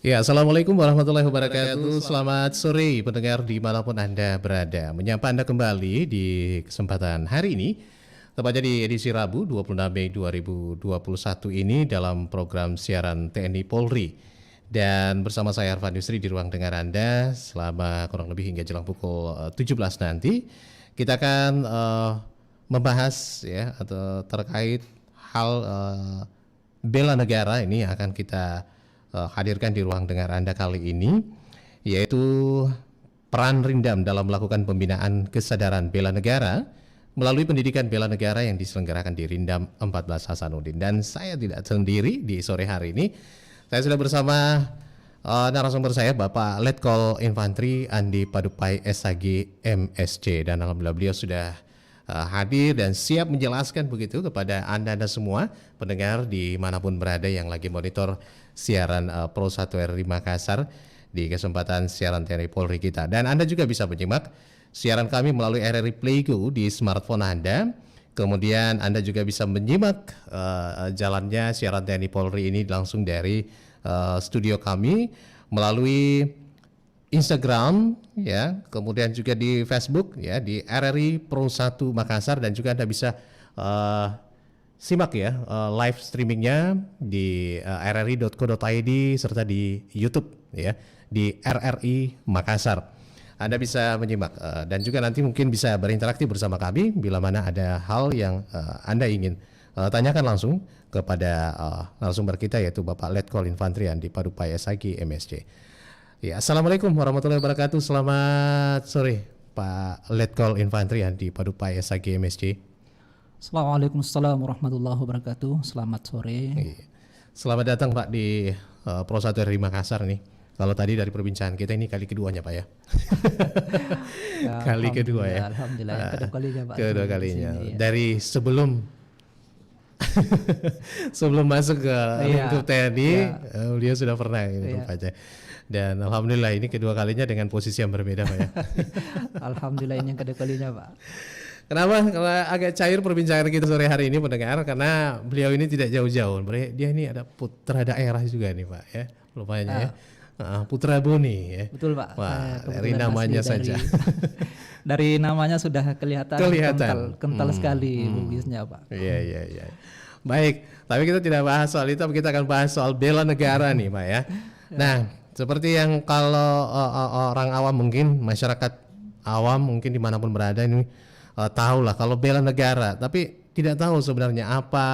Ya, Assalamualaikum warahmatullahi wabarakatuh. Selamat sore pendengar dimanapun Anda berada. Menyapa Anda kembali di kesempatan hari ini, tepatnya di edisi Rabu 26 Mei 2021 ini dalam program siaran TNI Polri. Dan bersama saya Arfan Yusri di ruang dengar Anda selama kurang lebih hingga jelang pukul 17 nanti. Kita akan membahas ya atau terkait hal bela negara ini yang akan kita hadirkan di ruang dengar Anda kali ini, yaitu peran Rindam dalam melakukan pembinaan kesadaran bela negara melalui pendidikan bela negara yang diselenggarakan di Rindam 14 Hasanuddin. Dan saya tidak sendiri di sore hari ini, saya sudah bersama narasumber saya Bapak Letkol Infantri Andi Padupai SAG MSC, dan alhamdulillah beliau sudah hadir dan siap menjelaskan begitu kepada Anda semua pendengar dimanapun berada yang lagi monitor siaran Pro 1 RRI Makassar di kesempatan siaran TNI Polri kita. Dan Anda juga bisa menyimak siaran kami melalui RRI Playgo di smartphone Anda. Kemudian Anda juga bisa menyimak jalannya siaran TNI Polri ini langsung dari studio kami melalui Instagram ya, kemudian juga di Facebook ya, di RRI Pro 1 Makassar, dan juga Anda bisa simak ya live streamingnya di rri.co.id serta di YouTube ya di RRI Makassar. Anda bisa menyimak dan juga nanti mungkin bisa berinteraksi bersama kami bila mana ada hal yang Anda ingin tanyakan langsung kepada narasumber kita, yaitu Bapak Letkol Infantri Andi Padupai SAG MSC. Ya, Assalamualaikum warahmatullahi wabarakatuh. Selamat sore Pak Letkol Infantri Andi Padupai SAG MSC. Assalamualaikum warahmatullahi wabarakatuh. Selamat sore. Selamat datang Pak di Pro 1 RRI Makassar nih. Kalau tadi dari perbincangan kita ini kali keduanya Pak ya. Kali kedua ya. Alhamdulillah kedua kalinya Pak. Kedua kalinya. Sini, ya. Dari sebelum masuk ke lingkup TNI, beliau sudah pernah ini rupanya. Dan alhamdulillah ini kedua kalinya dengan posisi yang berbeda Pak ya. Alhamdulillah ini yang kedua kalinya Pak. Kenapa? Karena agak cair perbincangan kita sore hari ini pendengar, karena beliau ini tidak jauh-jauh. Dia ini ada putra daerah juga nih Pak ya, rupanya ya. Putra Boni ya. Betul Pak. Wah, dari namanya saja. Dari namanya sudah kelihatan. Kental sekali Bugisnya Pak. Iya. Baik, tapi kita tidak bahas soal itu, tapi kita akan bahas soal bela negara nih Pak ya. Nah, seperti yang kalau orang awam mungkin, masyarakat awam mungkin dimanapun berada ini tahu lah kalau bela negara, tapi tidak tahu sebenarnya apa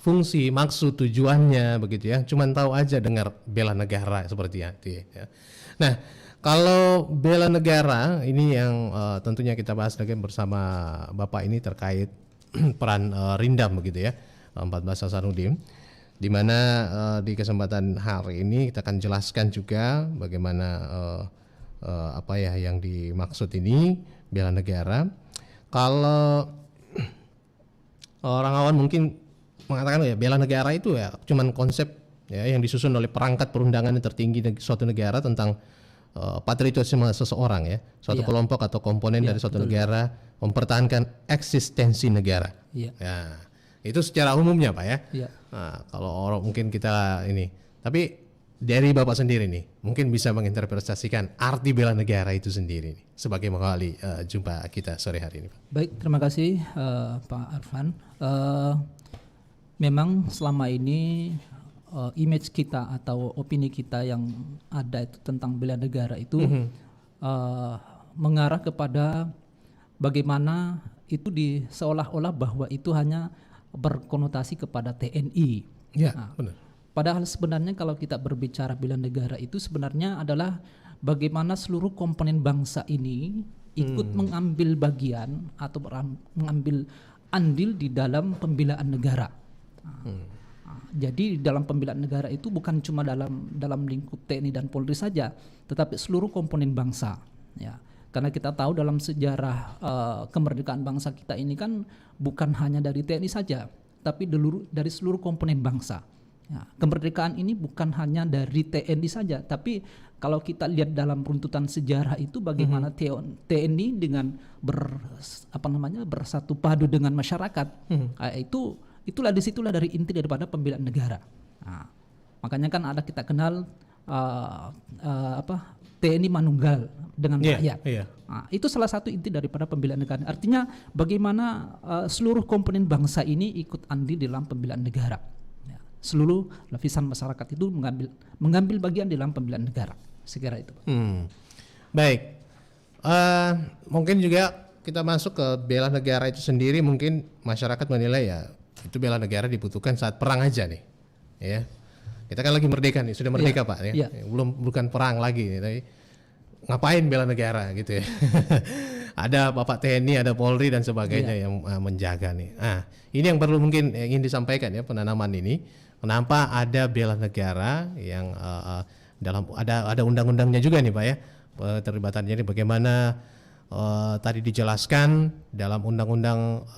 fungsi, maksud, tujuannya begitu ya. Cuman tahu aja dengar bela negara seperti itu ya. Nah, kalau bela negara ini yang tentunya kita bahas lagi bersama Bapak ini terkait peran Rindam begitu ya, 14 Hasanuddin, di mana di kesempatan hari ini kita akan jelaskan juga bagaimana apa ya yang dimaksud ini bela negara. Kalau orang awam mungkin mengatakan ya bela negara itu ya cuman konsep ya yang disusun oleh perangkat perundangan yang tertinggi suatu negara tentang patriotisme seseorang ya, suatu kelompok atau komponen dari suatu negara mempertahankan eksistensi negara. Ya, itu secara umumnya Pak ya. Nah, kalau orang mungkin kita ini, tapi dari Bapak sendiri nih mungkin bisa menginterpretasikan arti bela negara itu sendiri nih, sebagai mengawali jumpa kita sore hari ini Pak. Baik, terima kasih Pak Arfan. Memang selama ini image kita atau opini kita yang ada itu tentang bela negara itu mengarah kepada bagaimana itu seolah-olah bahwa itu hanya berkonotasi kepada TNI. Ya, Nah, benar. padahal sebenarnya kalau kita berbicara bela negara itu sebenarnya adalah bagaimana seluruh komponen bangsa ini ikut mengambil bagian atau mengambil andil di dalam pembelaan negara. Jadi dalam pembelaan negara itu bukan cuma dalam lingkup TNI dan Polri saja, tetapi seluruh komponen bangsa. Ya, karena kita tahu dalam sejarah kemerdekaan bangsa kita ini kan bukan hanya dari TNI saja, tapi dari seluruh komponen bangsa. Ya, kemerdekaan ini bukan hanya dari TNI saja, tapi kalau kita lihat dalam runtutan sejarah itu bagaimana TNI dengan bersatu padu dengan masyarakat, itulah disitulah dari inti daripada pembelaan negara. Nah, makanya kan ada kita kenal TNI Manunggal dengan rakyat. Nah, itu salah satu inti daripada pembelaan negara. Artinya bagaimana seluruh komponen bangsa ini ikut andil dalam pembelaan negara. Ya, seluruh lapisan masyarakat itu mengambil bagian dalam pembelaan negara. Sekira itu. Baik. Mungkin juga kita masuk ke bela negara itu sendiri, mungkin masyarakat menilai ya itu bela negara dibutuhkan saat perang aja nih. Ya. Kita kan lagi merdeka nih, sudah merdeka Pak ya. Bukan perang lagi nih, tapi ngapain bela negara gitu ya. Ada Bapak TNI, ada Polri dan sebagainya yang menjaga nih. Nah, ini yang perlu mungkin ingin disampaikan ya, penanaman ini. Kenapa ada bela negara yang dalam ada undang-undangnya juga nih Pak ya. Terlibatannya ini bagaimana tadi dijelaskan dalam Undang-Undang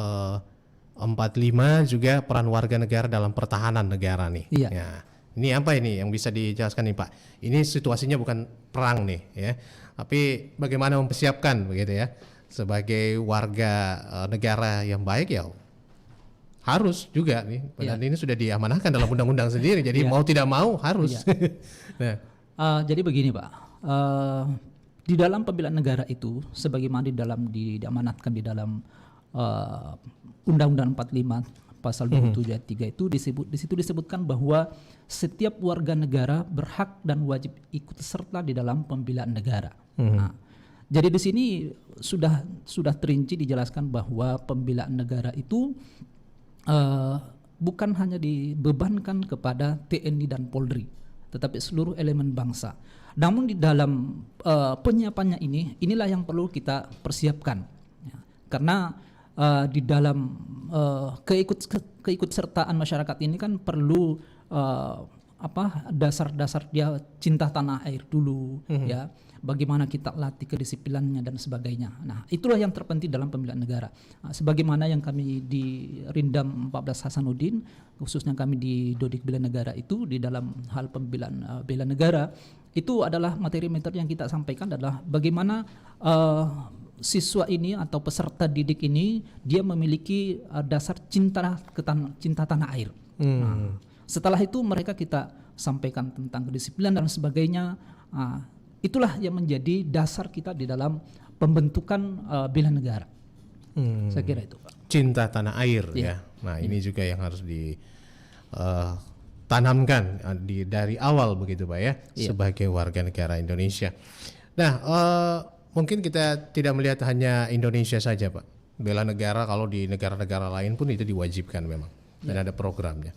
45 juga peran warga negara dalam pertahanan negara nih. Iya. Ya. Ini apa ini yang bisa dijelaskan nih Pak? Ini situasinya bukan perang nih ya, tapi bagaimana mempersiapkan begitu ya sebagai warga negara yang baik ya harus juga nih. Dan ini sudah diamanahkan dalam undang-undang sendiri, jadi mau tidak mau harus. Nah. Jadi begini Pak, di dalam pembelaan negara itu sebagaimana diamanatkan di dalam Undang-Undang 45 pasal 27 ayat 3 itu di situ disebutkan bahwa setiap warga negara berhak dan wajib ikut serta di dalam pembelaan negara. Nah, jadi di sini sudah terinci dijelaskan bahwa pembelaan negara itu bukan hanya dibebankan kepada TNI dan Polri, tetapi seluruh elemen bangsa. Namun di dalam penyiapannya inilah yang perlu kita persiapkan, ya. Karena di dalam keikutsertaan masyarakat ini kan perlu dasar-dasar dia cinta tanah air dulu, ya. Bagaimana kita latih kedisiplinannya dan sebagainya. Nah, itulah yang terpenting dalam pembelaan negara. Sebagaimana yang kami di Rindam 14 Hasanuddin, khususnya kami di Dodik Bela Negara itu di dalam hal pembelaan bela negara, itu adalah materi-materi yang kita sampaikan adalah bagaimana siswa ini atau peserta didik ini dia memiliki dasar cinta tanah air. Nah, setelah itu mereka kita sampaikan tentang kedisiplinan dan sebagainya. Itulah yang menjadi dasar kita di dalam pembentukan bela negara. Saya kira itu Pak. Cinta tanah air ya. Nah ini juga yang harus ditanamkan dari awal begitu Pak ya, sebagai warga negara Indonesia. Nah mungkin kita tidak melihat hanya Indonesia saja Pak. Bela negara kalau di negara-negara lain pun itu diwajibkan memang dan ada programnya.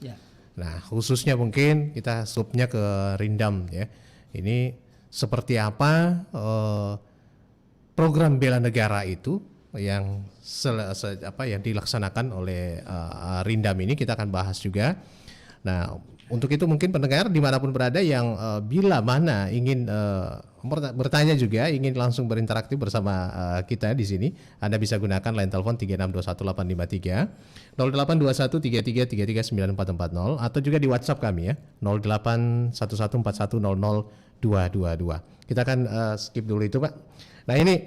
Nah khususnya mungkin kita subnya ke Rindam ya. Ini seperti apa program bela negara itu yang yang dilaksanakan oleh Rindam ini kita akan bahas juga. Nah untuk itu mungkin pendengar dimanapun berada yang bila mana ingin bertanya juga, ingin langsung berinteraksi bersama kita di sini, Anda bisa gunakan line telepon 3621853 082133339440 atau juga di WhatsApp kami ya 08114100 222. Kita akan skip dulu itu Pak. Nah ini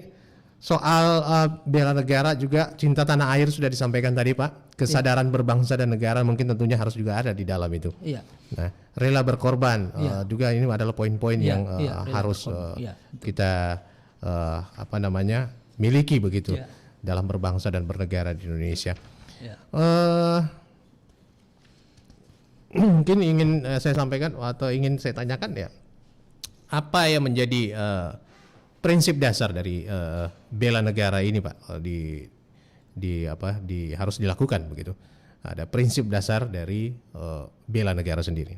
soal bela negara juga cinta tanah air sudah disampaikan tadi Pak. Kesadaran berbangsa dan negara mungkin tentunya harus juga ada di dalam itu. Nah rela berkorban juga ini adalah poin-poin yang harus kita miliki begitu dalam berbangsa dan bernegara di Indonesia. Mungkin ingin saya sampaikan atau ingin saya tanyakan ya. Apa yang menjadi prinsip dasar dari bela negara ini Pak harus dilakukan begitu. Ada prinsip dasar dari bela negara sendiri.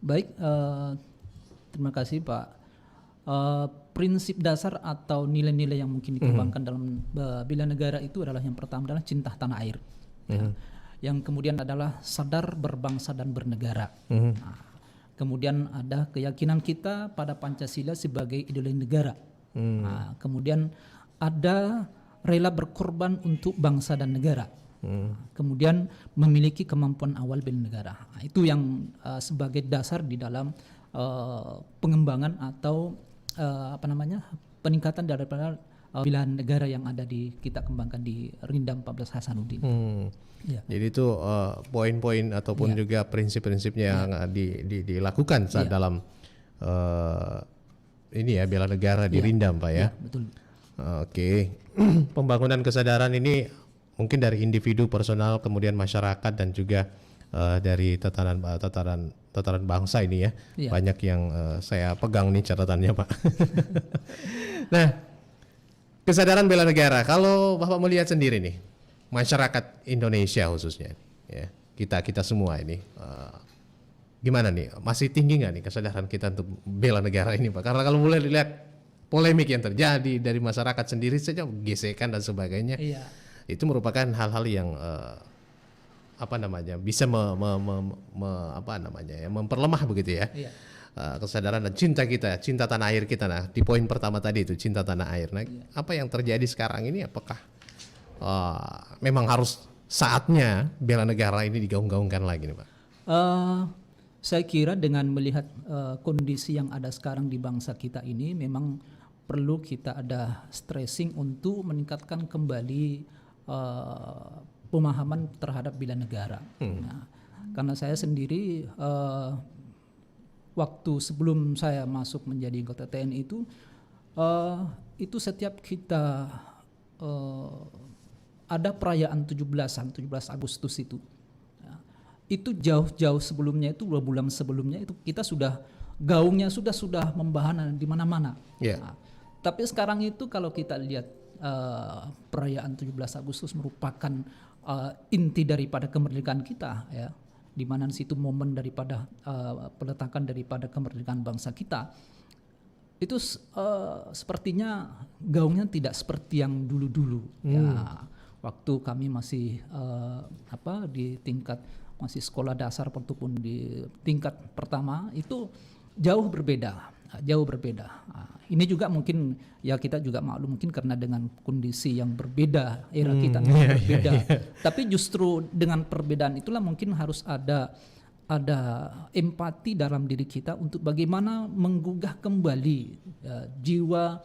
Baik, terima kasih Pak. Prinsip dasar atau nilai-nilai yang mungkin dikembangkan dalam bela negara itu adalah yang pertama adalah cinta tanah air. Ya. Yang kemudian adalah sadar berbangsa dan bernegara. Nah, kemudian ada keyakinan kita pada Pancasila sebagai ideologi negara. Nah, kemudian ada rela berkorban untuk bangsa dan negara. Kemudian memiliki kemampuan awal bela negara. Nah, itu yang sebagai dasar di dalam pengembangan atau peningkatan daripada bela negara yang ada kita kembangkan di Rindam 14 Hasanuddin. Ya. Jadi itu poin-poin ataupun juga prinsip-prinsipnya yang dilakukan saat dalam bela negara di Rindam, Pak ya. Betul. Oke. Pembangunan kesadaran ini mungkin dari individu, personal, kemudian masyarakat dan juga dari tataran bangsa ini ya. Banyak yang saya pegang nih catatannya, Pak. Nah, kesadaran bela negara, kalau Bapak melihat sendiri nih, masyarakat Indonesia khususnya, ya, kita semua ini, gimana nih? Masih tinggi nggak nih kesadaran kita untuk bela negara ini, Pak? Karena kalau mulai dilihat polemik yang terjadi dari masyarakat sendiri saja, gesekan dan sebagainya, itu merupakan hal-hal yang bisa memperlemah begitu ya. Kesadaran dan cinta tanah air kita. Nah, di poin pertama tadi itu cinta tanah air. Nah, apa yang terjadi sekarang ini, apakah memang harus saatnya bela negara ini digaung-gaungkan lagi nih, Pak? Saya kira dengan melihat kondisi yang ada sekarang di bangsa kita ini, memang perlu kita ada stressing untuk meningkatkan kembali pemahaman terhadap bela negara. Nah, karena saya sendiri waktu sebelum saya masuk menjadi anggota TNI itu setiap kita ada perayaan 17 Agustus itu. Ya, itu jauh-jauh sebelumnya, itu 2 bulan sebelumnya itu kita sudah gaungnya sudah membahana di mana-mana. Nah, tapi sekarang itu kalau kita lihat perayaan 17 Agustus merupakan inti daripada kemerdekaan kita, ya, di mana situ momen daripada peletakan daripada kemerdekaan bangsa kita. Itu sepertinya gaungnya tidak seperti yang dulu-dulu. Ya, waktu kami masih di tingkat masih sekolah dasar ataupun di tingkat pertama itu jauh berbeda. Ini juga mungkin ya kita juga maklum mungkin karena dengan kondisi yang berbeda, era kita berbeda. Tapi justru dengan perbedaan itulah mungkin harus ada empati dalam diri kita untuk bagaimana menggugah kembali jiwa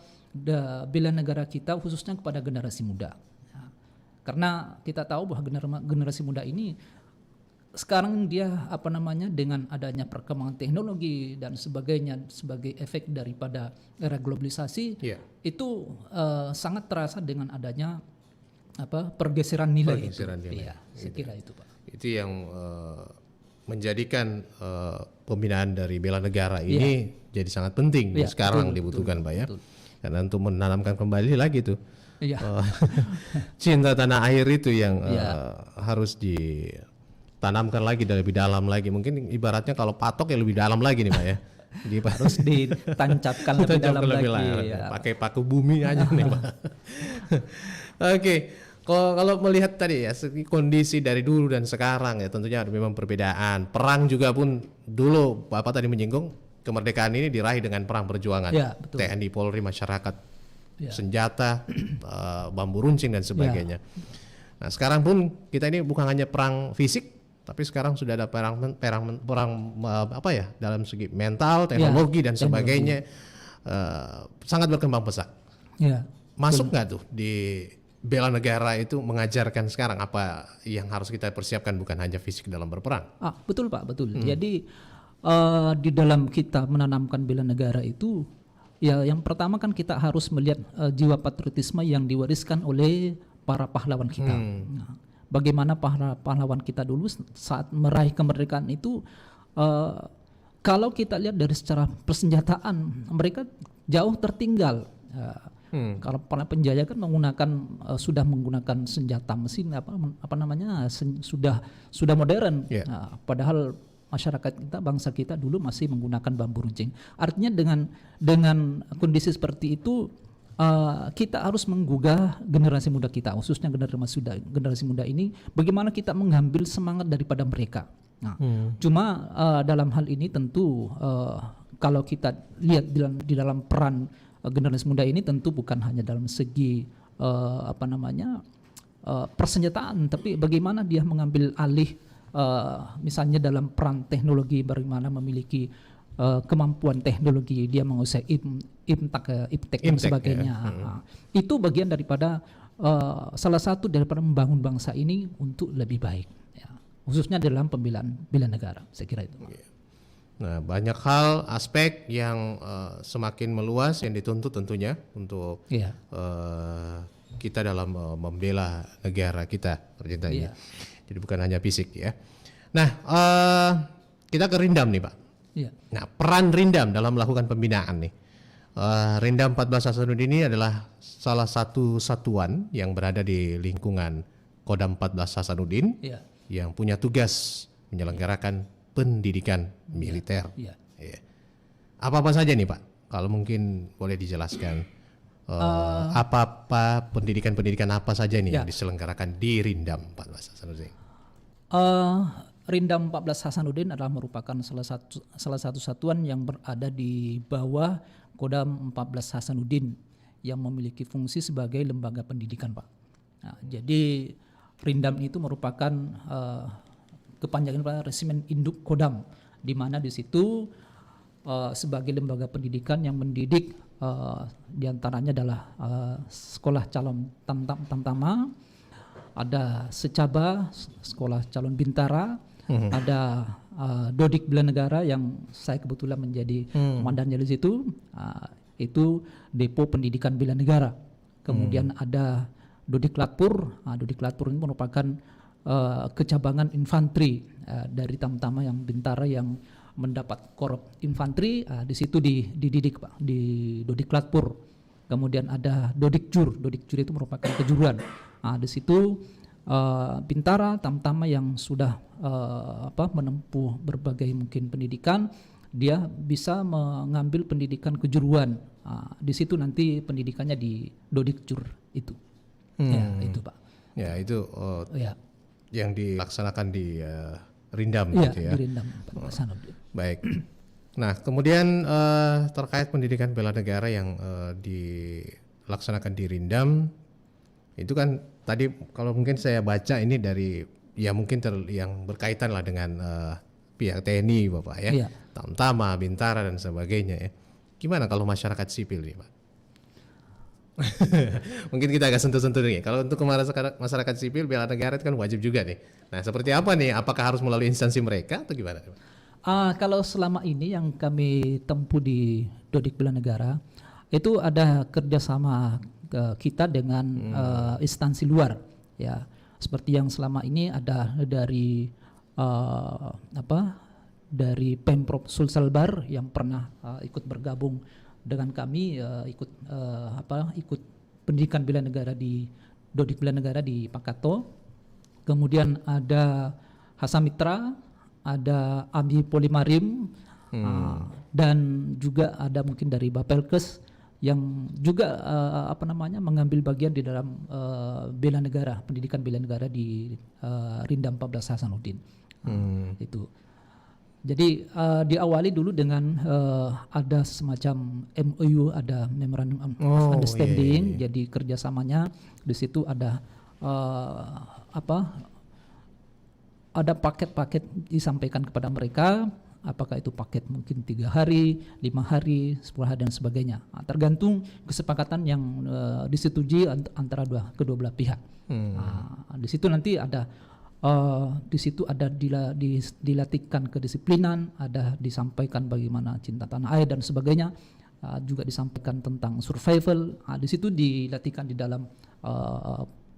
bela negara kita khususnya kepada generasi muda. Karena kita tahu bahwa generasi muda ini sekarang dia dengan adanya perkembangan teknologi dan sebagainya sebagai efek daripada era globalisasi itu sangat terasa dengan adanya pergeseran nilai. Iya, saya kira itu, Pak. Itu yang menjadikan pembinaan dari bela negara ini jadi sangat penting sekarang dibutuhkan, Pak ya. Karena untuk menanamkan kembali lagi tuh cinta tanah air itu yang harus ditanamkan lagi dan lebih dalam lagi. Mungkin ibaratnya kalau patok ya lebih dalam lagi nih, Pak ya. Jadi harus ditancapkan lebih dalam lagi. Pakai paku bumi aja nih, Pak. Oke. Kalau melihat tadi ya kondisi dari dulu dan sekarang ya tentunya ada memang perbedaan. Perang juga pun dulu Bapak tadi menyinggung kemerdekaan ini diraih dengan perang perjuangan. TNI, Polri, masyarakat, senjata, bambu runcing dan sebagainya. Nah, sekarang pun kita ini bukan hanya perang fisik, tapi sekarang sudah ada perang dalam segi mental, teknologi dan sebagainya. Sangat berkembang pesat. Masuk nggak tuh di bela negara itu mengajarkan sekarang apa yang harus kita persiapkan bukan hanya fisik dalam berperang? Betul, Pak, betul. Jadi di dalam kita menanamkan bela negara itu ya yang pertama kan kita harus melihat jiwa patriotisme yang diwariskan oleh para pahlawan kita. Nah, bagaimana pahlawan kita dulu saat meraih kemerdekaan itu kalau kita lihat dari secara persenjataan mereka jauh tertinggal. Kalau para penjajah kan menggunakan sudah menggunakan senjata mesin sudah modern. Yeah. Nah, padahal masyarakat kita, bangsa kita dulu masih menggunakan bambu runcing. Artinya dengan kondisi seperti itu kita harus menggugah generasi muda kita, khususnya generasi muda ini, bagaimana kita mengambil semangat daripada mereka. Nah, cuma dalam hal ini tentu kalau kita lihat di dalam peran generasi muda ini tentu bukan hanya dalam segi persenjataan, tapi bagaimana dia mengambil alih misalnya dalam peran teknologi, bagaimana memiliki kemampuan teknologi, dia menguasai iptek dan sebagainya. Itu bagian daripada salah satu daripada membangun bangsa ini untuk lebih baik, ya. Khususnya dalam pembelaan negara, saya kira itu. Nah, banyak hal aspek yang semakin meluas yang dituntut tentunya untuk kita dalam membela negara kita tercinta ini. Jadi bukan hanya fisik ya. Nah, kita ke Rindam nih Pak. Nah, peran Rindam dalam melakukan pembinaan nih. Rindam 14 Hasanuddin ini adalah salah satu satuan yang berada di lingkungan Kodam 14 Hasanuddin yang punya tugas menyelenggarakan pendidikan militer. Apa-apa saja nih Pak? Kalau mungkin boleh dijelaskan apa pendidikan apa saja nih yang diselenggarakan di Rindam 14 Hasanuddin? Rindam 14 Hasanuddin adalah merupakan salah satu satuan yang berada di bawah Kodam 14 Hasanuddin yang memiliki fungsi sebagai lembaga pendidikan, Pak. Nah, jadi Rindam itu merupakan kepanjangan Pak, Resimen Induk Kodam, di mana di situ sebagai lembaga pendidikan yang mendidik diantaranya adalah sekolah calon tamtama, ada secaba sekolah calon bintara, ada Dodik Bela Negara yang saya kebetulan menjadi komandannya di situ, itu Depo Pendidikan Bela Negara. Kemudian ada Dodik Latpur. Dodik Latpur ini merupakan kecabangan infanteri dari tamtama yang bintara yang mendapat korop infanteri, di situ dididik Pak di Dodik Latpur. Kemudian ada Dodik Jur. Dodik Jur itu merupakan kejuruan. Di situ bintara tamtama yang sudah menempuh berbagai mungkin pendidikan, dia bisa mengambil pendidikan kejuruan. Di situ nanti pendidikannya di Dodik Jur itu. Itu Pak. Ya itu yang dilaksanakan di Rindam gitu ya. Di Rindam. Baik. Nah, kemudian terkait pendidikan bela negara yang dilaksanakan di Rindam, itu kan tadi kalau mungkin saya baca ini dari ya mungkin yang berkaitan lah dengan pihak TNI Bapak ya, Tamtama, Bintara dan sebagainya ya. Gimana kalau masyarakat sipil nih Pak? Mungkin kita agak sentuh-sentuh nih. Kalau untuk masyarakat sipil bela negara itu kan wajib juga nih. Nah, seperti apa nih? Apakah harus melalui instansi mereka atau gimana? Kalau selama ini yang kami tempuh di Dodik Bela Negara itu ada kerjasama kita dengan instansi luar, ya. Seperti yang selama ini ada dari dari Pemprov Sulselbar yang pernah ikut bergabung dengan kami, ikut pendidikan bela negara di Dodik Bela Negara di Pakato. Kemudian ada Hasamitra, ada Abi Polimarim, dan juga ada mungkin dari Bapelkes yang juga mengambil bagian di dalam bela negara, pendidikan bela negara di Rindam 14 Hasanuddin. Itu. Jadi diawali dulu dengan ada semacam MOU, ada Memorandum of Understanding. Jadi kerjasamanya di situ ada ada paket-paket disampaikan kepada mereka, apakah itu paket mungkin 3 hari, 5 hari, 10 hari dan sebagainya. Tergantung kesepakatan yang disetujui antara kedua belah pihak. Di situ nanti ada dilatihkan kedisiplinan, ada disampaikan bagaimana cinta tanah air dan sebagainya, juga disampaikan tentang survival. Di situ dilatihkan di dalam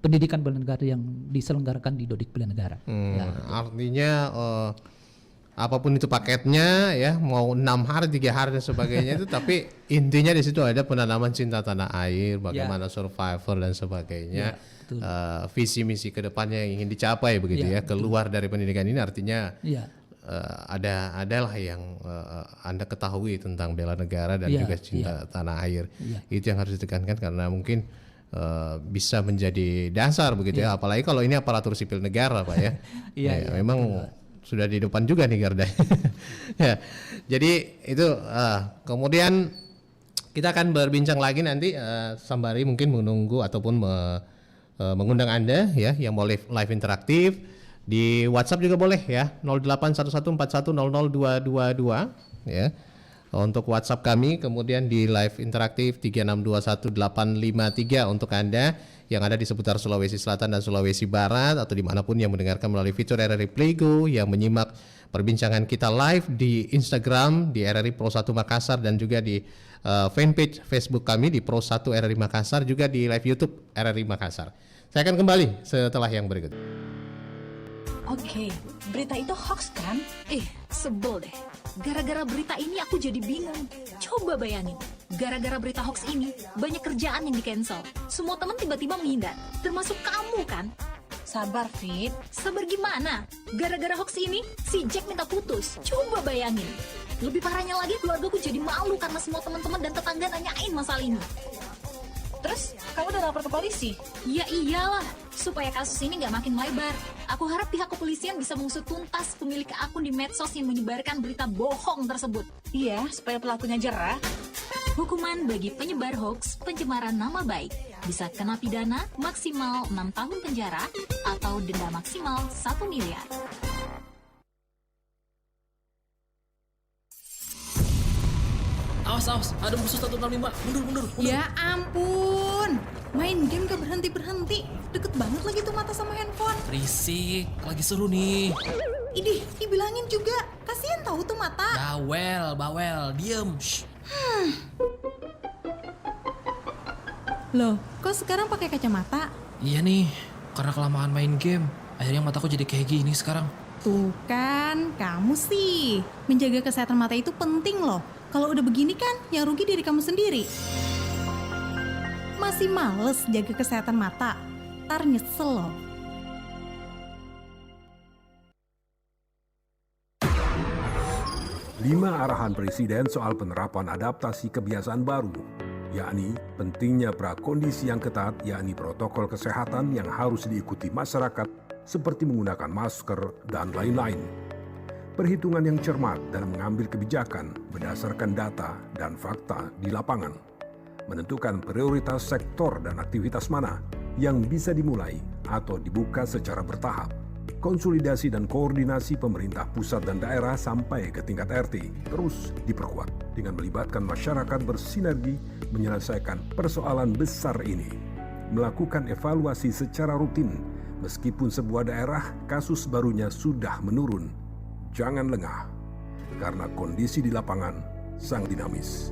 pendidikan bela negara yang diselenggarakan di Dodik Bela Negara. Artinya apapun itu paketnya ya, mau 6 hari, 3 hari dan sebagainya itu, tapi intinya di situ ada penanaman cinta tanah air, bagaimana survival dan sebagainya. betul. Visi misi kedepannya yang ingin dicapai begitu ya, keluar dari pendidikan ini artinya adalah yang Anda ketahui tentang bela negara dan juga cinta tanah air. Itu yang harus ditekankan karena mungkin bisa menjadi dasar begitu ya, apalagi kalau ini aparatur sipil negara Pak ya. Memang sudah di depan juga nih Garda. Ya, jadi itu kemudian kita akan berbincang lagi nanti sembari mungkin menunggu ataupun mengundang Anda ya yang mau live interaktif di WhatsApp juga boleh ya 081141002222 ya. Untuk WhatsApp kami, kemudian di live interaktif 3621853 untuk Anda yang ada di seputar Sulawesi Selatan dan Sulawesi Barat atau dimanapun yang mendengarkan melalui fitur RRI Playgo, yang menyimak perbincangan kita live di Instagram di RRI Pro 1 Makassar dan juga di fanpage Facebook kami di Pro 1 RRI Makassar, juga di live YouTube RRI Makassar. Saya akan kembali setelah yang berikut. Oke, berita itu hoax kan? Sebel deh. Gara-gara berita ini aku jadi bingung. Coba bayangin, gara-gara berita hoax ini banyak kerjaan yang di-cancel. Semua teman tiba-tiba menghindar, termasuk kamu kan? Sabar, Fit. Sabar gimana? Gara-gara hoax ini, si Jack minta putus. Coba bayangin. Lebih parahnya lagi, keluargaku jadi malu karena semua teman-teman dan tetangga nanyain masalah ini. Terus, kamu udah lapor ke polisi? Ya iyalah, supaya kasus ini nggak makin melebar. Aku harap pihak kepolisian bisa mengusut tuntas pemilik akun di medsos yang menyebarkan berita bohong tersebut. Iya, supaya pelakunya jerah. Hukuman bagi penyebar hoax, pencemaran nama baik, bisa kena pidana maksimal 6 tahun penjara atau denda maksimal 1 miliar. Awas, ada musuh 165. Mundur. Ya ampun, main game gak berhenti-berhenti. Deket banget lagi tuh mata sama handphone. Risik, lagi seru nih. Idih, dibilangin juga. Kasian tahu tuh mata. Bawel, diem. Shh. Loh, kok sekarang pakai kacamata? Iya nih, karena kelamaan main game. Akhirnya mataku jadi kayak gini sekarang. Tuh kan, kamu sih. Menjaga kesehatan mata itu penting loh. Kalau udah begini kan, yang rugi diri kamu sendiri. Masih males jaga kesehatan mata? Ntar nyesel loh. Lima arahan Presiden soal penerapan adaptasi kebiasaan baru, yakni pentingnya prakondisi yang ketat, yakni protokol kesehatan yang harus diikuti masyarakat seperti menggunakan masker dan lain-lain. Perhitungan yang cermat dalam mengambil kebijakan berdasarkan data dan fakta di lapangan. Menentukan prioritas sektor dan aktivitas mana yang bisa dimulai atau dibuka secara bertahap. Konsolidasi dan koordinasi pemerintah pusat dan daerah sampai ke tingkat RT terus diperkuat dengan melibatkan masyarakat bersinergi menyelesaikan persoalan besar ini. Melakukan evaluasi secara rutin meskipun sebuah daerah kasus barunya sudah menurun. Jangan lengah, karena kondisi di lapangan sangat dinamis.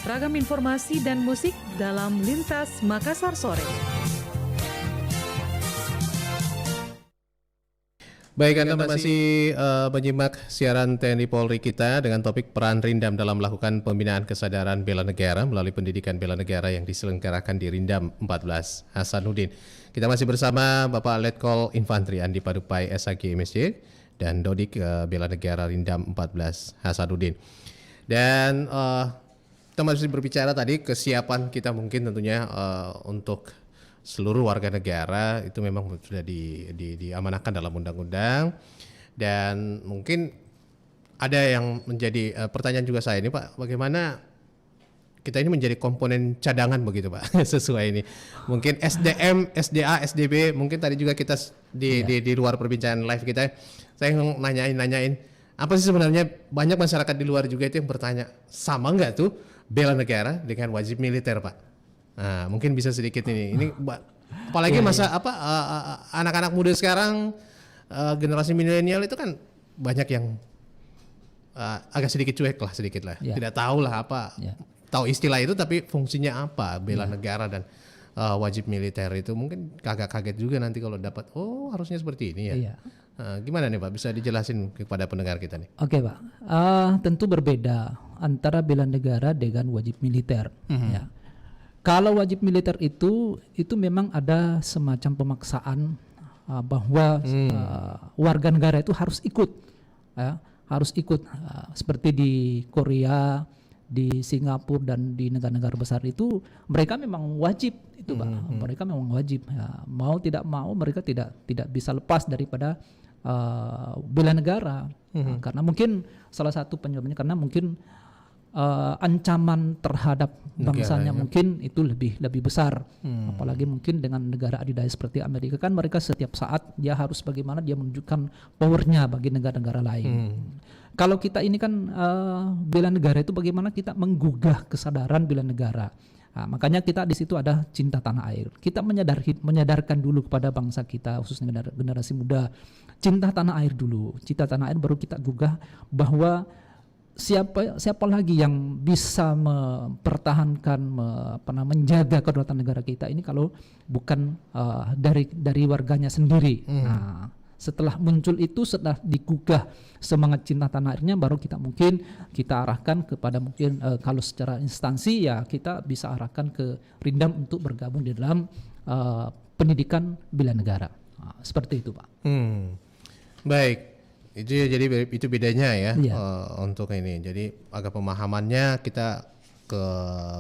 Ragam informasi dan musik dalam Lintas Makassar Sore. Baik, Anda masih menyimak siaran TNI Polri kita dengan topik peran Rindam dalam melakukan pembinaan kesadaran bela negara melalui pendidikan bela negara yang diselenggarakan di Rindam 14 Hasanuddin. Kita masih bersama Bapak Letkol Infantri Andi Padupai SAG MSC dan Dodik Bela Negara Rindam 14 Hasanuddin. Dan kita masih berbicara tadi kesiapan kita mungkin tentunya untuk seluruh warga negara itu memang sudah diamanahkan dalam undang-undang, dan mungkin ada yang menjadi pertanyaan juga saya ini Pak, bagaimana kita ini menjadi komponen cadangan begitu Pak sesuai ini mungkin SDM, SDA, SDB, mungkin tadi juga kita di luar perbincangan live kita saya nanyain apa sih sebenarnya, banyak masyarakat di luar juga itu yang bertanya sama nggak tuh bela negara dengan wajib militer Pak. Nah, mungkin bisa sedikit ini Apalagi masa anak-anak muda sekarang generasi milenial itu kan banyak yang agak sedikit cuek lah sedikit lah. Ya. Tidak tahu lah apa. Ya. Tahu istilah itu tapi fungsinya apa? Bela negara dan wajib militer itu mungkin kaget juga nanti kalau dapat harusnya seperti ini ya. Iya. Gimana nih Pak? Bisa dijelasin kepada pendengar kita nih? Oke Pak, tentu berbeda antara bela negara dengan wajib militer. Ya. Kalau wajib militer itu memang ada semacam pemaksaan bahwa warga negara itu harus ikut, ya, harus ikut seperti di Korea, di Singapura dan di negara-negara besar itu mereka memang wajib itu Pak. Mereka memang wajib. Ya. Mau tidak mau mereka tidak bisa lepas daripada bela negara. Karena mungkin salah satu penyebabnya karena mungkin ancaman terhadap bangsanya mungkin itu lebih besar. Apalagi mungkin dengan negara adidaya seperti Amerika kan mereka setiap saat dia harus bagaimana dia menunjukkan powernya bagi negara-negara lain. Kalau kita ini kan bela negara itu bagaimana kita menggugah kesadaran bela negara. Nah, makanya kita di situ ada cinta tanah air. Kita menyadarkan dulu kepada bangsa kita khususnya generasi muda cinta tanah air dulu. Cinta tanah air baru kita gugah bahwa siapa lagi yang bisa mempertahankan menjaga kedaulatan negara kita ini kalau bukan dari warganya sendiri. Nah, setelah muncul itu, setelah digugah semangat cinta tanah airnya, baru kita arahkan kepada mungkin kalau secara instansi ya kita bisa arahkan ke Rindam untuk bergabung di dalam pendidikan bela negara. Nah, seperti itu Pak. Baik. Jadi itu bedanya ya Iya. Untuk ini. Jadi agak pemahamannya kita ke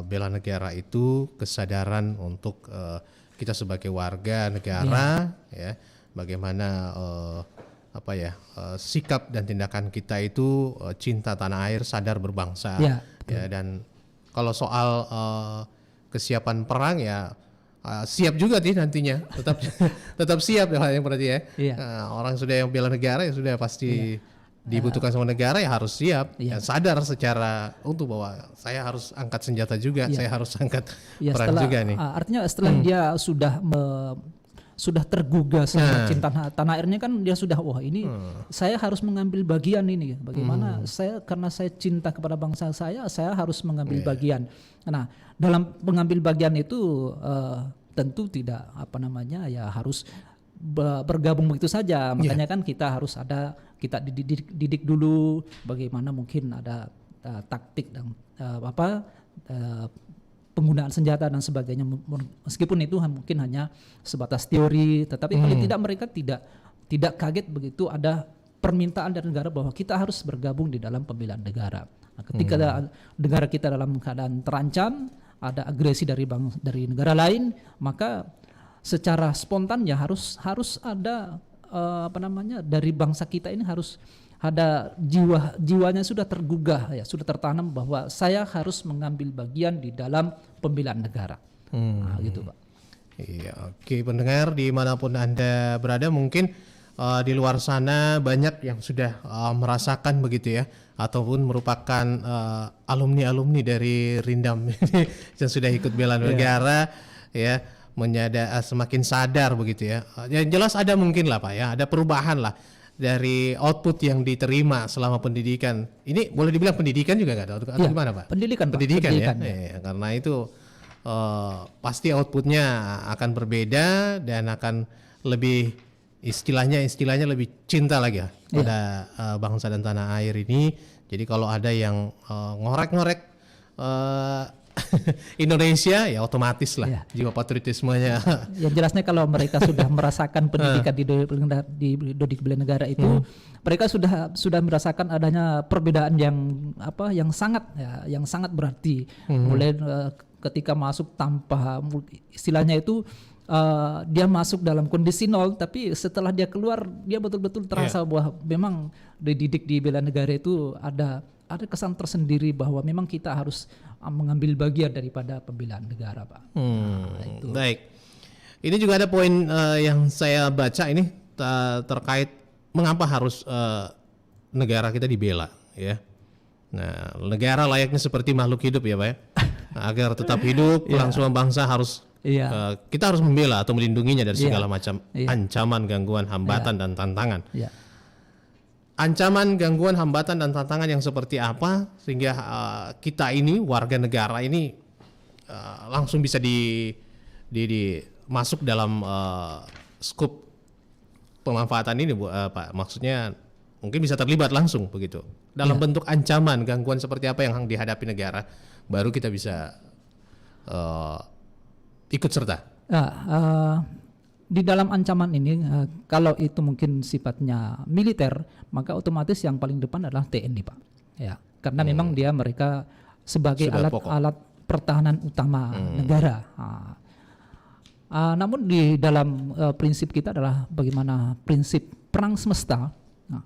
bela negara itu kesadaran untuk kita sebagai warga negara ya bagaimana sikap dan tindakan kita itu cinta tanah air, sadar berbangsa Ya, ya. Dan kalau soal kesiapan perang ya siap juga sih nantinya, tetap siap ya yang berarti ya. Iya. Orang sudah yang bela negara ya sudah pasti dibutuhkan sama negara ya harus siap, Iya. dan sadar secara untuk bahwa saya harus angkat senjata juga, saya harus angkat Ya, perang juga nih. Artinya setelah dia sudah tergugah sama cinta tanah airnya kan dia sudah ini saya harus mengambil bagian ini. Bagaimana karena saya cinta kepada bangsa saya harus mengambil bagian. Nah, dalam mengambil bagian itu tentu tidak harus bergabung begitu saja. Makanya kan kita harus kita didik dulu bagaimana mungkin ada taktik dan penggunaan senjata dan sebagainya, meskipun itu mungkin hanya sebatas teori, tetapi paling tidak mereka tidak kaget begitu ada permintaan dari negara bahwa kita harus bergabung di dalam pembelaan negara. Nah, ketika negara kita dalam keadaan terancam, ada agresi dari negara lain, maka secara spontan ya harus ada dari bangsa kita ini harus ada jiwanya sudah tergugah ya, sudah tertanam bahwa saya harus mengambil bagian di dalam pembelaan negara. Nah, gitu Pak. Iya, oke pendengar dimanapun Anda berada, mungkin di luar sana banyak yang sudah merasakan begitu ya, ataupun merupakan alumni dari Rindam yang sudah ikut bela negara ya, semakin sadar begitu ya. Yang jelas ada mungkin lah Pak ya, ada perubahan lah dari output yang diterima selama pendidikan. Ini boleh dibilang pendidikan juga nggak atau Ya, gimana Pak? Pendidikan ya. ya. Karena itu pasti outputnya akan berbeda dan akan lebih istilahnya lebih cinta lagi ya pada bangsa dan tanah air ini. Jadi kalau ada yang ngorek-ngorek Indonesia ya otomatis lah jiwa patriotismenya. Yang jelasnya kalau mereka sudah merasakan pendidikan di Dodik Bela Negara itu, mereka sudah merasakan adanya perbedaan yang sangat berarti. Mulai ketika masuk tanpa istilahnya itu dia masuk dalam kondisi nol, tapi setelah dia keluar dia betul-betul terasa bahwa memang dididik di bela negara itu ada kesan tersendiri bahwa memang kita harus mengambil bagian daripada pembelaan negara Pak. Itu. Baik, ini juga ada poin yang saya baca ini terkait mengapa harus negara kita dibela ya. Nah, negara layaknya seperti makhluk hidup ya Pak ya. Nah, agar tetap hidup, kelangsungan bangsa harus Iya. kita harus membela atau melindunginya dari Iya. segala macam Iya. ancaman, gangguan, hambatan dan tantangan. Ya. Ancaman, gangguan, hambatan dan tantangan yang seperti apa sehingga kita ini warga negara ini langsung bisa masuk dalam skup pemanfaatan ini, Pak. Maksudnya mungkin bisa terlibat langsung begitu. Dalam bentuk ancaman, gangguan seperti apa yang dihadapi negara, baru kita bisa ikut serta. Di dalam ancaman ini, kalau itu mungkin sifatnya militer, maka otomatis yang paling depan adalah TNI, Pak. Ya, karena memang mereka sebagai Sudah pokok. alat pertahanan utama negara. Namun di dalam prinsip kita adalah bagaimana prinsip perang semesta.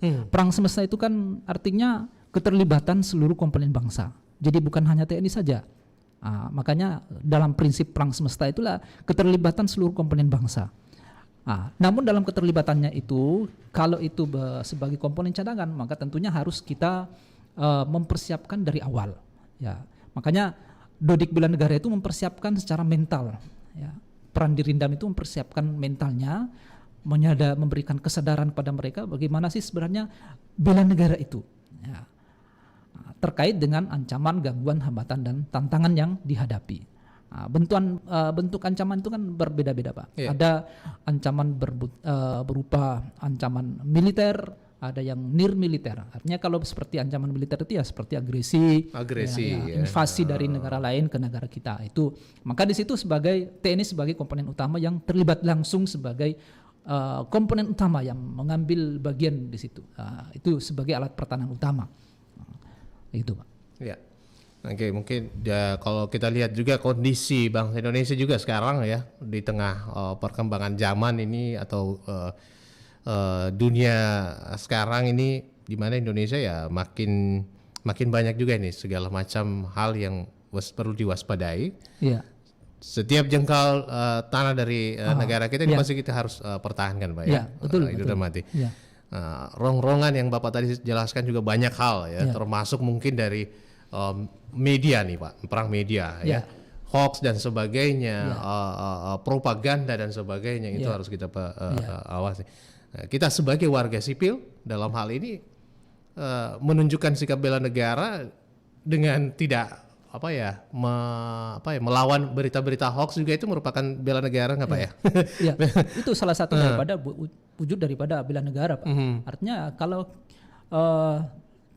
Perang semesta itu kan artinya keterlibatan seluruh komponen bangsa. Jadi bukan hanya TNI saja. Makanya dalam prinsip perang semesta itulah keterlibatan seluruh komponen bangsa. Namun dalam keterlibatannya itu, kalau itu sebagai komponen cadangan, maka tentunya harus kita mempersiapkan dari awal. Ya, makanya Dodik Bela Negara itu mempersiapkan secara mental. Ya, peran di Rindam itu mempersiapkan mentalnya, memberikan kesadaran pada mereka bagaimana sih sebenarnya bela negara itu. Ya, terkait dengan ancaman, gangguan, hambatan dan tantangan yang dihadapi. Bentuk ancaman itu kan berbeda-beda, Pak. Iya. Ada ancaman berupa ancaman militer, ada yang nirmiliter. Artinya kalau seperti ancaman militer itu ya seperti agresi, Ya. invasi dari negara lain ke negara kita. Itu maka di situ sebagai TNI sebagai komponen utama yang terlibat langsung sebagai komponen utama yang mengambil bagian di situ. Itu sebagai alat pertahanan utama. Itu, Pak. Ya. Oke, mungkin kalau kita lihat juga kondisi bangsa Indonesia juga sekarang ya di tengah perkembangan zaman ini atau dunia sekarang ini, di mana Indonesia ya makin banyak juga ini segala macam hal yang perlu diwaspadai. Iya. Setiap jengkal tanah dari negara kita ini pasti kita harus pertahankan, Pak. Ya, betul. Hidup dan mati. Ya. Rongrongan yang Bapak tadi jelaskan juga banyak hal ya, termasuk mungkin dari media nih, Pak, perang media ya, hoax dan sebagainya, propaganda dan sebagainya, itu harus kita awasi. Nah, kita sebagai warga sipil dalam hal ini menunjukkan sikap bela negara dengan tidak melawan berita-berita hoax juga, itu merupakan bela negara nggak, Pak ya? Ya, itu salah satu daripada wujud daripada bela negara, Pak. Artinya kalau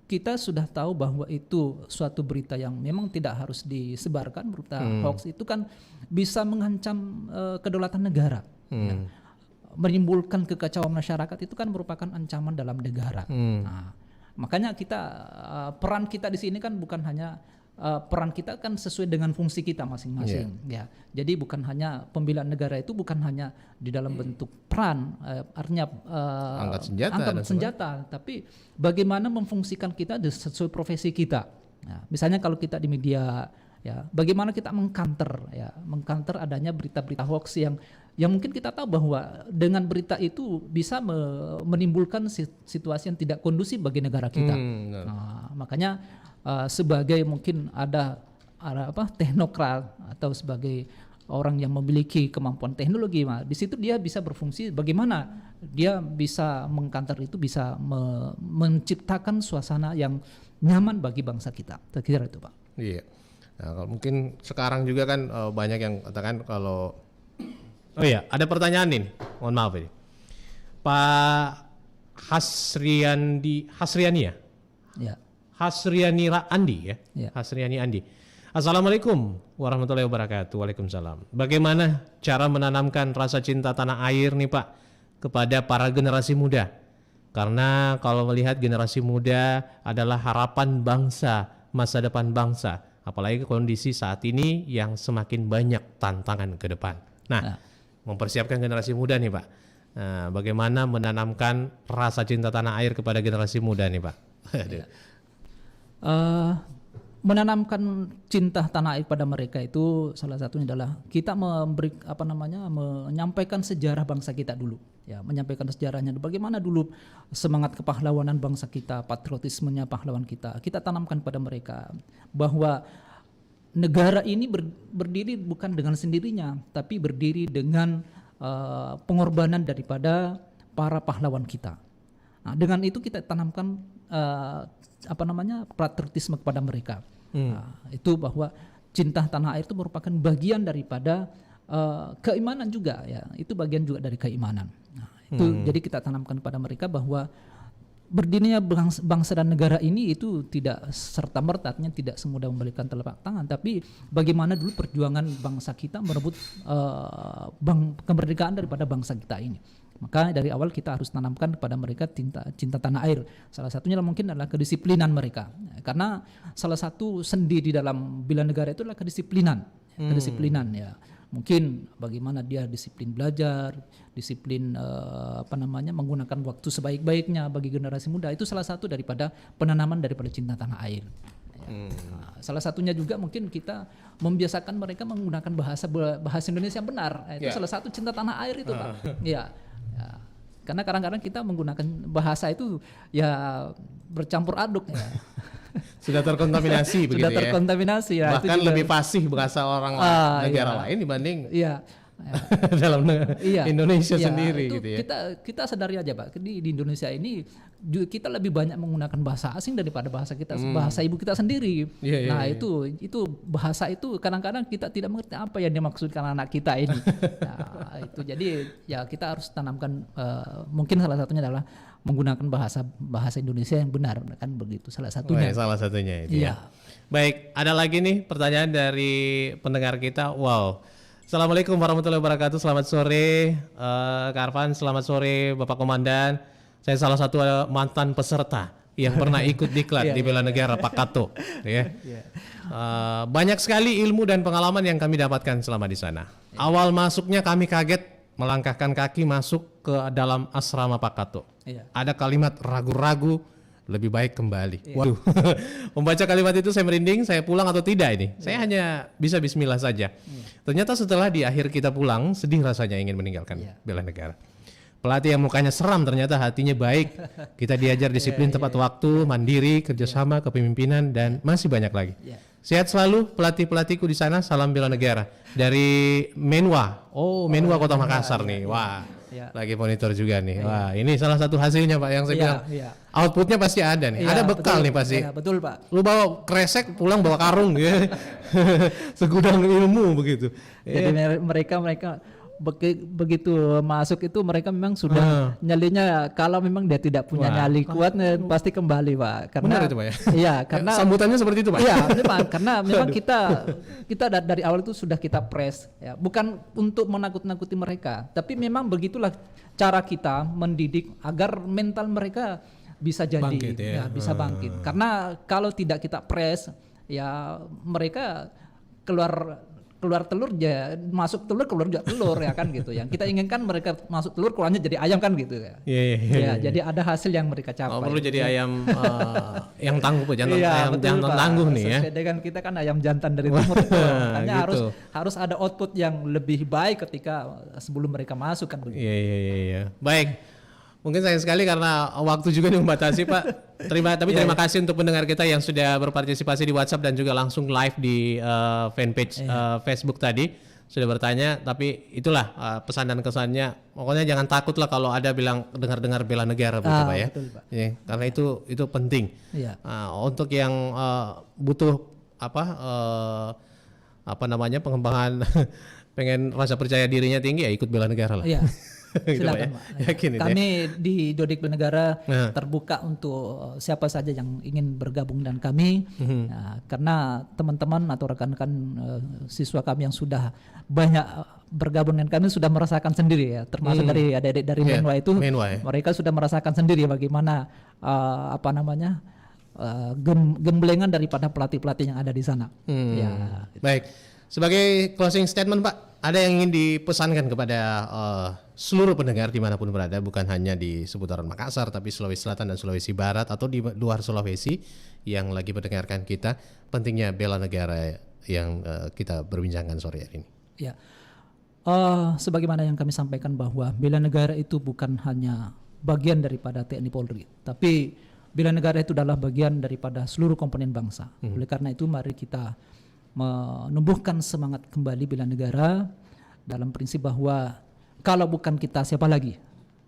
kita sudah tahu bahwa itu suatu berita yang memang tidak harus disebarkan, berita hoax itu kan bisa mengancam kedaulatan negara, ya. Menimbulkan kekacauan masyarakat, itu kan merupakan ancaman dalam negara. Nah, makanya peran kita di sini kan bukan hanya peran kita kan sesuai dengan fungsi kita masing-masing. Ya, jadi bukan hanya pembelaan negara itu bukan hanya di dalam bentuk peran, artinya angkat senjata, tapi bagaimana memfungsikan kita sesuai profesi kita. Nah, misalnya kalau kita di media, ya, bagaimana kita mengcounter adanya berita-berita hoax yang mungkin kita tahu bahwa dengan berita itu bisa menimbulkan situasi yang tidak kondusif bagi negara kita. Nah, makanya sebagai mungkin ada teknokrat atau sebagai orang yang memiliki kemampuan teknologi, di situ dia bisa berfungsi bagaimana dia bisa mengkantor itu, bisa menciptakan suasana yang nyaman bagi bangsa kita. Saya kira itu, Pak. Iya. Nah, kalau mungkin sekarang juga kan banyak yang katakan kalau ada pertanyaan nih, mohon maaf ini, Pak Hasriani ya? Ya. Hasriani Andi ya? Hasriani Andi. Assalamualaikum warahmatullahi wabarakatuh. Waalaikumsalam. Bagaimana cara menanamkan rasa cinta tanah air nih, Pak, kepada para generasi muda? Karena kalau melihat generasi muda adalah harapan bangsa, masa depan bangsa. Apalagi kondisi saat ini yang semakin banyak tantangan ke depan. Nah, mempersiapkan generasi muda nih, Pak. Nah, bagaimana menanamkan rasa cinta tanah air kepada generasi muda nih, Pak? Menanamkan cinta tanah air pada mereka itu salah satunya adalah kita menyampaikan sejarah bangsa kita dulu, ya, menyampaikan sejarahnya bagaimana dulu semangat kepahlawanan bangsa kita, patriotismenya pahlawan kita tanamkan pada mereka bahwa negara ini berdiri bukan dengan sendirinya, tapi berdiri dengan pengorbanan daripada para pahlawan kita. Nah, dengan itu kita tanamkan patriotisme kepada mereka. Nah, itu bahwa cinta tanah air itu merupakan bagian daripada keimanan juga, ya. Itu bagian juga dari keimanan. Nah, itu jadi kita tanamkan kepada mereka bahwa berdirinya bangsa dan negara ini itu tidak serta-merta, artinya tidak semudah membalikan telapak tangan, tapi bagaimana dulu perjuangan bangsa kita merebut kemerdekaan daripada bangsa kita ini. Maka dari awal kita harus tanamkan kepada mereka cinta tanah air. Salah satunya mungkin adalah kedisiplinan mereka, karena salah satu sendi di dalam bela negara itu adalah kedisiplinan ya. Mungkin bagaimana dia disiplin belajar, disiplin menggunakan waktu sebaik-baiknya bagi generasi muda, itu salah satu daripada penanaman daripada cinta tanah air. Nah, salah satunya juga mungkin kita membiasakan mereka menggunakan bahasa Indonesia yang benar. Itu salah satu cinta tanah air itu, Pak. Ya. Karena kadang-kadang kita menggunakan bahasa itu ya bercampur aduk ya. Sudah terkontaminasi begitu ya. Sudah terkontaminasi ya. Bahkan itu lebih fasih bahasa orang negara lain dibanding dalam Indonesia sendiri itu gitu ya. Kita sadari aja, Pak, di Indonesia ini kita lebih banyak menggunakan bahasa asing daripada bahasa kita, bahasa ibu kita sendiri. Itu bahasa itu kadang-kadang kita tidak mengerti apa yang dimaksudkan anak kita ini. Nah, itu jadi ya kita harus tanamkan, mungkin salah satunya adalah menggunakan bahasa Indonesia yang benar, kan begitu salah satunya. Salah satunya itu ya. Baik, ada lagi nih pertanyaan dari pendengar kita. Wow. Assalamualaikum warahmatullahi wabarakatuh. Selamat sore Kak Arfan, selamat sore Bapak Komandan. Saya salah satu mantan peserta yang pernah ikut diklat di bela negara Pakato. Banyak sekali ilmu dan pengalaman yang kami dapatkan selama di sana. Awal masuknya kami kaget melangkahkan kaki masuk ke dalam asrama Pakato. Ada kalimat ragu-ragu, lebih baik kembali. Waduh, membaca kalimat itu saya merinding. Saya pulang atau tidak ini? Saya hanya bisa bismillah saja. Ternyata setelah di akhir kita pulang, sedih rasanya ingin meninggalkan bela negara. Pelatih yang mukanya seram ternyata hatinya baik. Kita diajar disiplin tepat waktu, mandiri, kerjasama, kepemimpinan, dan masih banyak lagi. Sehat selalu pelatih-pelatihku di sana. Salam bela negara dari Menwa. Menwa Kota Makassar nih. Wah, lagi monitor juga nih. Wah, ini salah satu hasilnya, Pak, yang saya bilang. Outputnya pasti ada nih. Ada bekal nih pasti. Betul, Pak. Lu bawa kresek pulang bawa karung ya. Segudang ilmu begitu. Jadi mereka begitu masuk itu mereka memang sudah nyalinya, kalau memang dia tidak punya nyali kuat pasti kembali, Pak. Karena benar itu, Pak ya. Iya, karena sambutannya seperti itu, Pak. Iya, memang karena memang kita dari awal itu sudah kita press ya, bukan untuk menakut-nakuti mereka, tapi memang begitulah cara kita mendidik agar mental mereka bisa jadi bangkit, bisa bangkit. Karena kalau tidak kita press ya mereka keluar telur ya, masuk telur keluar juga telur ya kan gitu. Yang kita inginkan mereka masuk telur keluarnya jadi ayam kan gitu ya. Jadi ada hasil yang mereka capai. Perlu jadi ayam yang tangguh, jangan tangguh nih ya. Sesuai dengan kita kan ayam jantan dari timur. Makanya gitu. harus ada output yang lebih baik ketika sebelum mereka masuk kan begitu. Iya. Baik. Mungkin sayang sekali karena waktu juga membatasi, Pak. Terima kasih untuk pendengar kita yang sudah berpartisipasi di WhatsApp dan juga langsung live di fanpage Facebook tadi sudah bertanya. Tapi itulah pesan dan kesannya. Pokoknya jangan takut lah kalau ada bilang dengar pendengar bela negara begitu, Pak ya. Betul, Pak. Ya, karena itu penting. Iya. Untuk yang butuh pengembangan pengen rasa percaya dirinya tinggi ya ikut bela negara lah. Iya. Gitu, silakan, Pak. Yakin kami di Dodik Bela Negara terbuka untuk siapa saja yang ingin bergabung dengan kami. Nah, karena teman-teman atau rekan-rekan siswa kami yang sudah banyak bergabung dengan kami sudah merasakan sendiri ya, termasuk dari adik-adik dari Menwa itu, mereka sudah merasakan sendiri bagaimana gemblengan daripada pelatih-pelatih yang ada di sana. Ya, gitu. Baik. Sebagai closing statement, Pak, ada yang ingin dipesankan kepada seluruh pendengar dimanapun berada, bukan hanya di seputaran Makassar, tapi Sulawesi Selatan dan Sulawesi Barat atau di luar Sulawesi yang lagi mendengarkan kita, pentingnya bela negara yang kita berbincangkan sore hari ini. Ya, sebagaimana yang kami sampaikan bahwa bela negara itu bukan hanya bagian daripada TNI Polri, tapi bela negara itu adalah bagian daripada seluruh komponen bangsa. Oleh karena itu mari kita menumbuhkan semangat kembali bela negara dalam prinsip bahwa kalau bukan kita siapa lagi,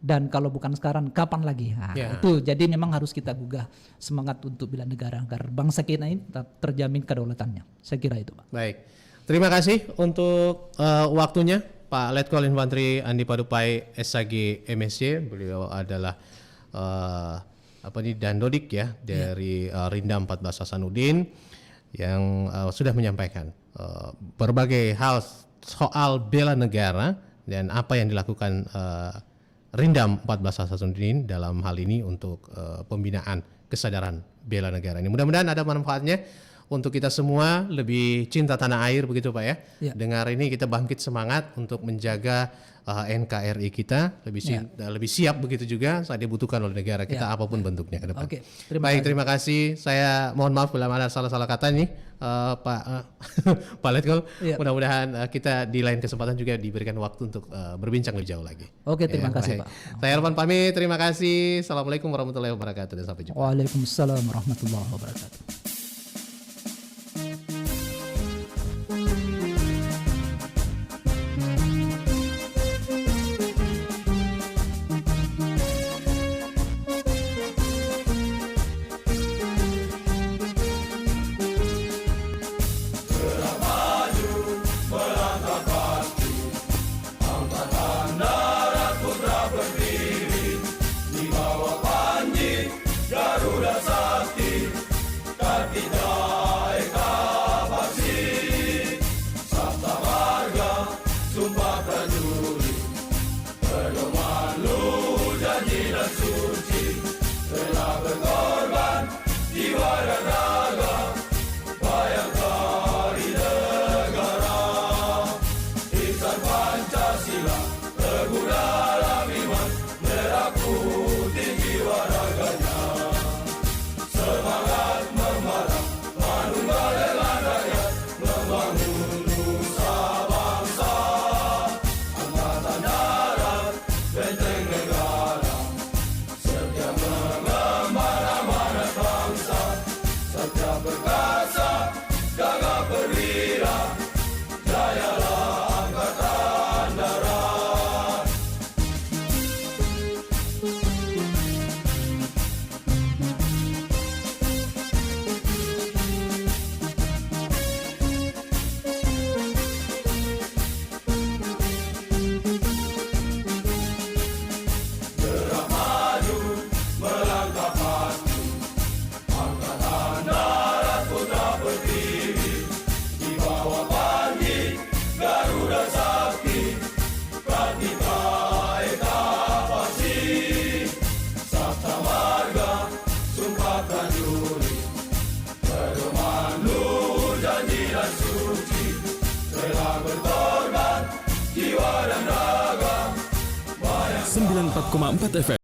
dan kalau bukan sekarang kapan lagi. Nah, itu jadi memang harus kita gugah semangat untuk bela negara agar bangsa kita ini tetap terjamin kedaulatannya. Saya kira itu, Pak. Baik, terima kasih untuk waktunya Pak Letkol Infantri Andi Padupai SAG MSC. Beliau adalah Dandodik ya dari Rindam 14 Hasanuddin yang sudah menyampaikan berbagai hal soal bela negara dan apa yang dilakukan Rindam 14 Hasanuddin dalam hal ini untuk pembinaan kesadaran bela negara ini. Mudah-mudahan ada manfaatnya untuk kita semua lebih cinta tanah air, begitu Pak ya. Dengar ini kita bangkit semangat untuk menjaga NKRI kita lebih siap begitu juga saat dibutuhkan oleh negara kita apapun bentuknya ke depan. Terima kasih. Saya mohon maaf bila ada salah-salah kata nih Pak Letkol. Mudah-mudahan kita di lain kesempatan juga diberikan waktu untuk berbincang lebih jauh lagi. Terima kasih Pak. Saya Irfan pamit, terima kasih. Assalamualaikum warahmatullahi wabarakatuh dan sampai jumpa. Waalaikumsalam warahmatullahi wabarakatuh. Sembilan 94,4 FM